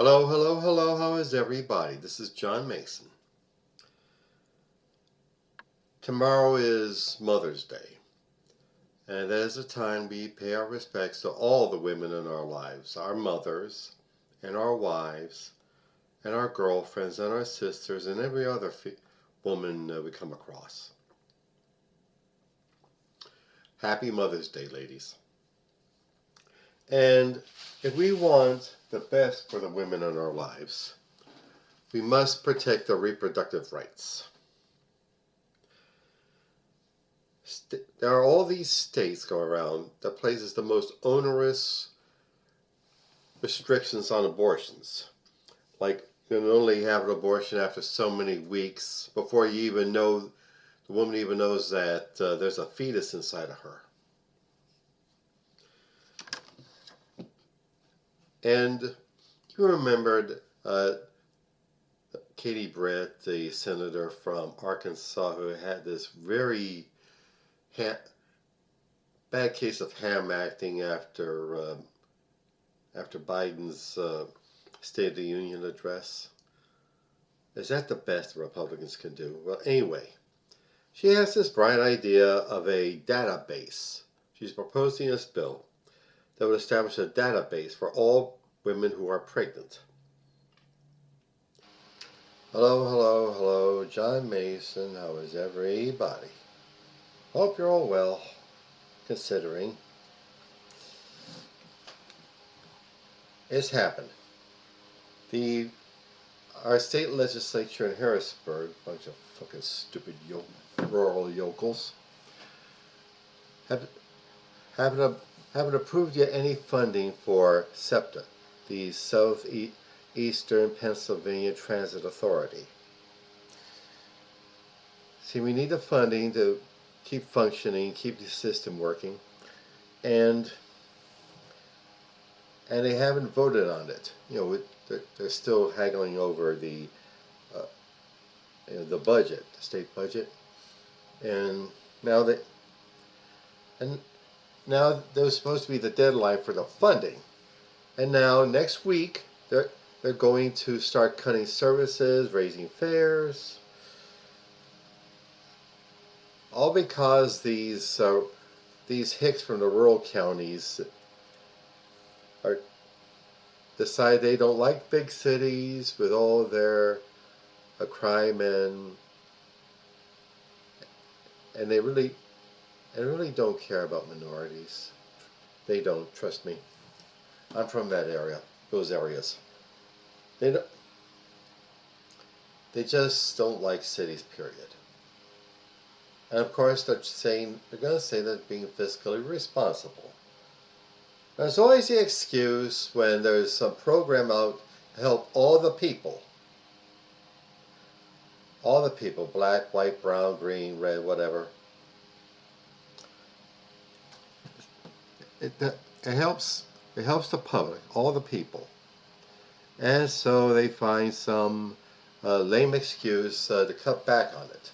Hello, hello, hello. How is everybody? This is John Mason. Tomorrow is Mother's Day, and that is a time we pay our respects to all the women in our lives, our mothers, and our wives, and our girlfriends, and our sisters, and every other woman we come across. Happy Mother's Day, ladies. And if we want the best for the women in our lives, we must protect their reproductive rights. There are all these states going around that places the most onerous restrictions on abortions. Like, you can only have an abortion after so many weeks before you even know, the woman even knows that there's a fetus inside of her. And you remembered Katie Britt, the senator from Arkansas, who had this very bad case of ham acting after Biden's State of the Union address. Is that the best the Republicans can do? Well, anyway, she has this bright idea of a database. She's proposing this bill that would establish a database for all women who are pregnant. Hello, hello, hello, John Mason. How is everybody? Hope you're all well, considering. It's happened. Our state legislature in Harrisburg, bunch of fucking stupid rural yokels, haven't approved yet any funding for SEPTA, the Southeastern Pennsylvania Transit Authority. See, we need the funding to keep functioning, keep the system working, and they haven't voted on it. They're still haggling over the budget, the state budget, and now there was supposed to be the deadline for the funding, and now next week they're going to start cutting services, raising fares, all because these hicks from the rural counties decide they don't like big cities with all their crime and they really don't care about minorities. They don't, trust me. I'm from that area, those areas. They just don't like cities, period. And of course they're going to say that being fiscally responsible. There's always the excuse when there's some program out to help all the people. All the people, black, white, brown, green, red, whatever. It helps the public, all the people. And so they find some lame excuse to cut back on it.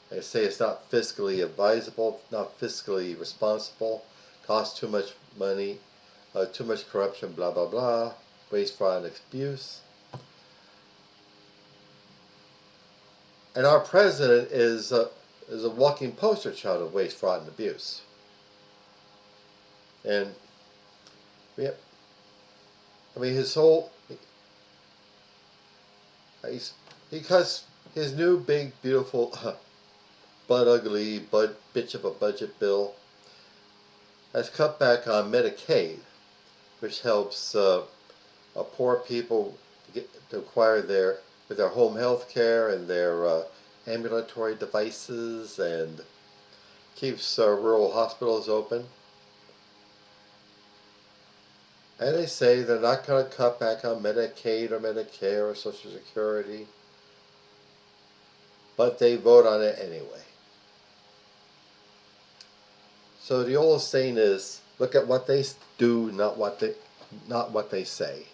They say it's not fiscally advisable, not fiscally responsible, costs too much money, too much corruption, blah, blah, blah, waste, fraud, and abuse. And our president is a walking poster child of waste, fraud, and abuse. And his whole, because his new big, beautiful, ugly, bitch of a budget bill has cut back on Medicaid, which helps poor people to acquire their home health care and their ambulatory devices, and keeps rural hospitals open. And they say they're not going to cut back on Medicaid or Medicare or Social Security, but they vote on it anyway. So the old saying is, look at what they do, not what they say.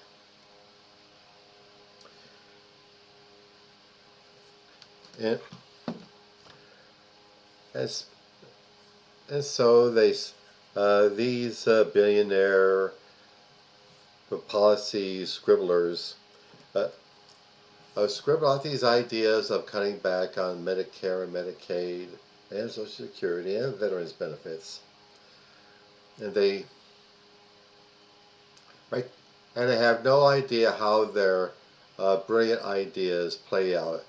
And so these billionaire with policy scribblers, uh, scribble out these ideas of cutting back on Medicare and Medicaid and Social Security and veterans benefits. And they have no idea how their brilliant ideas play out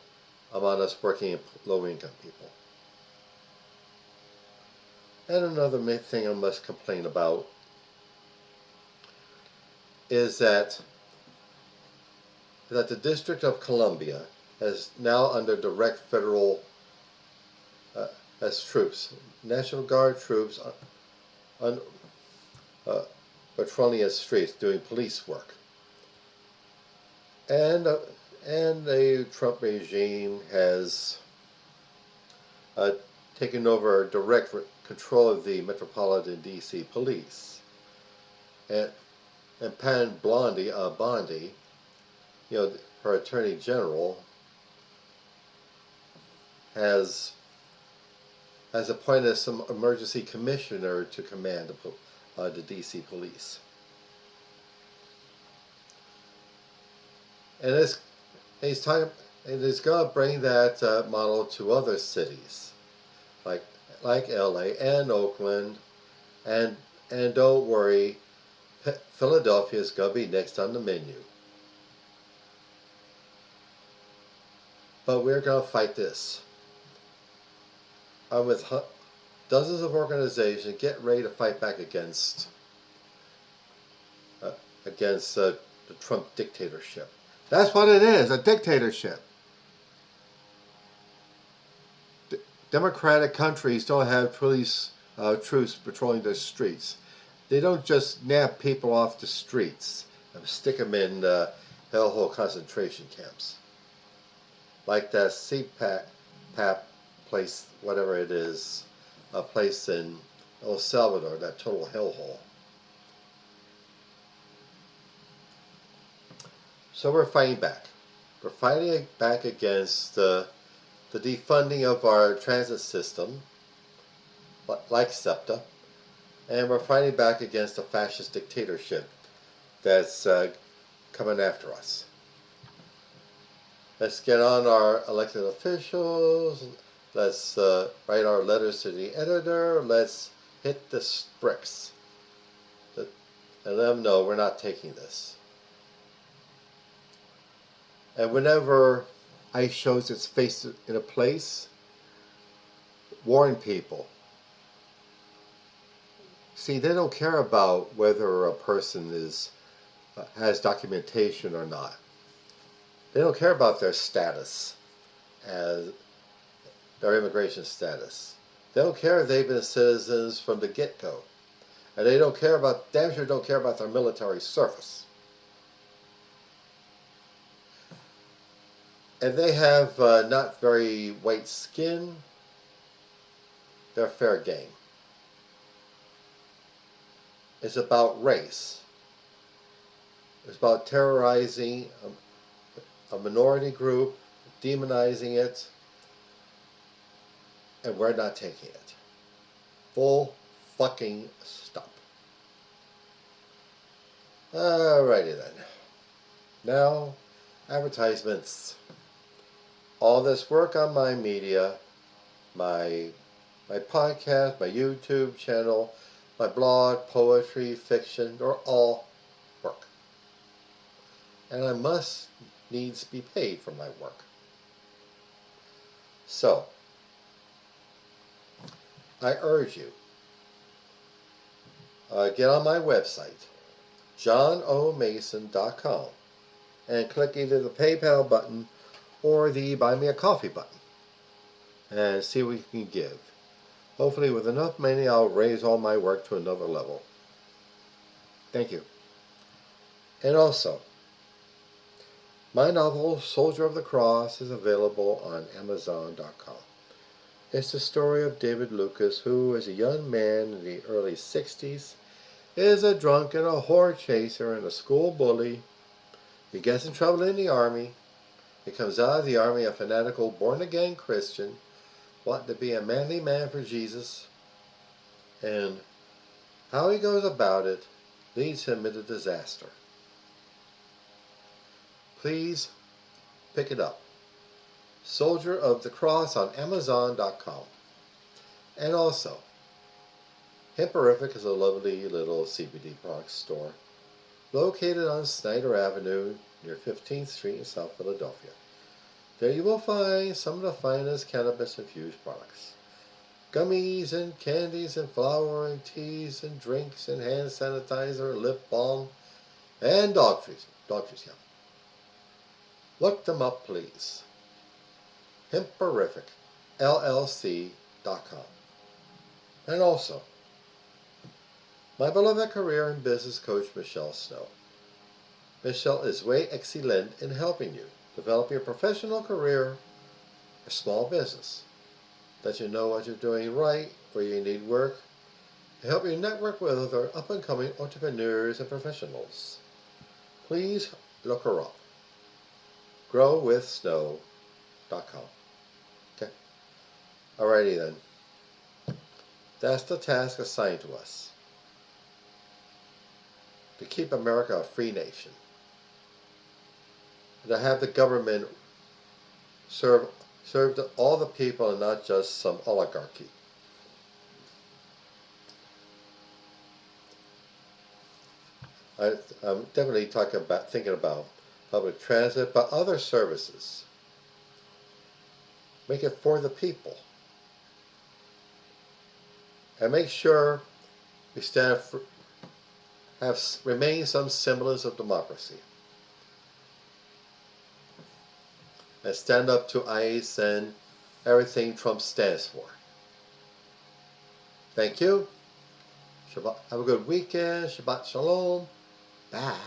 among us working low-income people. And another main thing I must complain about is that the District of Columbia is now under direct federal as troops, National Guard troops patrolling its streets, doing police work. And the Trump regime has taken over direct control of the Metropolitan D.C. Police. And Pam Bondi, her Attorney General, has appointed some emergency commissioner to command the D.C. Police. And he's going to bring that model to other cities, like L.A. and Oakland, and don't worry, Philadelphia is going to be next on the menu. But we're going to fight this. I'm with dozens of organizations get ready to fight back against the Trump dictatorship. That's what it is, a dictatorship. Democratic countries don't have police troops patrolling the streets. They don't just nab people off the streets and stick them in hellhole concentration camps. Like that CPAP place, whatever it is, a place in El Salvador, that total hellhole. So we're fighting back. We're fighting back against the defunding of our transit system, like SEPTA, and we're fighting back against the fascist dictatorship that's coming after us. Let's get on our elected officials. Let's write our letters to the editor. Let's hit the bricks and let them know we're not taking this. And whenever ICE shows its face in a place, warn people. See, they don't care about whether a person has documentation or not. They don't care about their status, as their immigration status. They don't care if they've been citizens from the get-go. And they don't care about, damn sure don't care about their military service. And they have not very white skin. They're fair game. It's about race. It's about terrorizing a minority group, demonizing it, and we're not taking it. Full fucking stop. Alrighty then. Now, advertisements. All this work on my media, my podcast, my YouTube channel, my blog, poetry, fiction, they're all work. And I must needs be paid for my work. So, I urge you, get on my website, johnomason.com, and click either the PayPal button or the Buy Me a Coffee button, and see what you can give. Hopefully with enough money I'll raise all my work to another level. Thank you. And also, my novel, Soldier of the Cross, is available on Amazon.com. It's the story of David Lucas, who, as a young man in the early 60s, is a drunk and a whore chaser and a school bully. He gets in trouble in the army. He comes out of the army a fanatical, born-again Christian, wanting to be a manly man for Jesus. And how he goes about it leads him into disaster. please pick it up. Soldier of the Cross on Amazon.com. And also, Hemperific is a lovely little CBD product store located on Snyder Avenue near 15th Street in South Philadelphia. There you will find some of the finest cannabis-infused products. Gummies and candies and flour and teas and drinks and hand sanitizer, lip balm, and dog trees. Dog trees, yeah. Look them up, please. Hemperific, LLC.com. And also, my beloved career and business coach, Michelle Snow. Michelle is way excellent in helping you develop your professional career or small business. Let you know what you're doing right, where you need work, to help you network with other up-and-coming entrepreneurs and professionals. Please look her up. GrowWithSnow.com. Okay? Alrighty then. That's the task assigned to us. To keep America a free nation. And to have the government serve all the people and not just some oligarchy. I'm definitely thinking about public transit, but other services. Make it for the people. And make sure we remain some semblance of democracy. And stand up to ICE and everything Trump stands for. Thank you. Have a good weekend. Shabbat Shalom. Bye.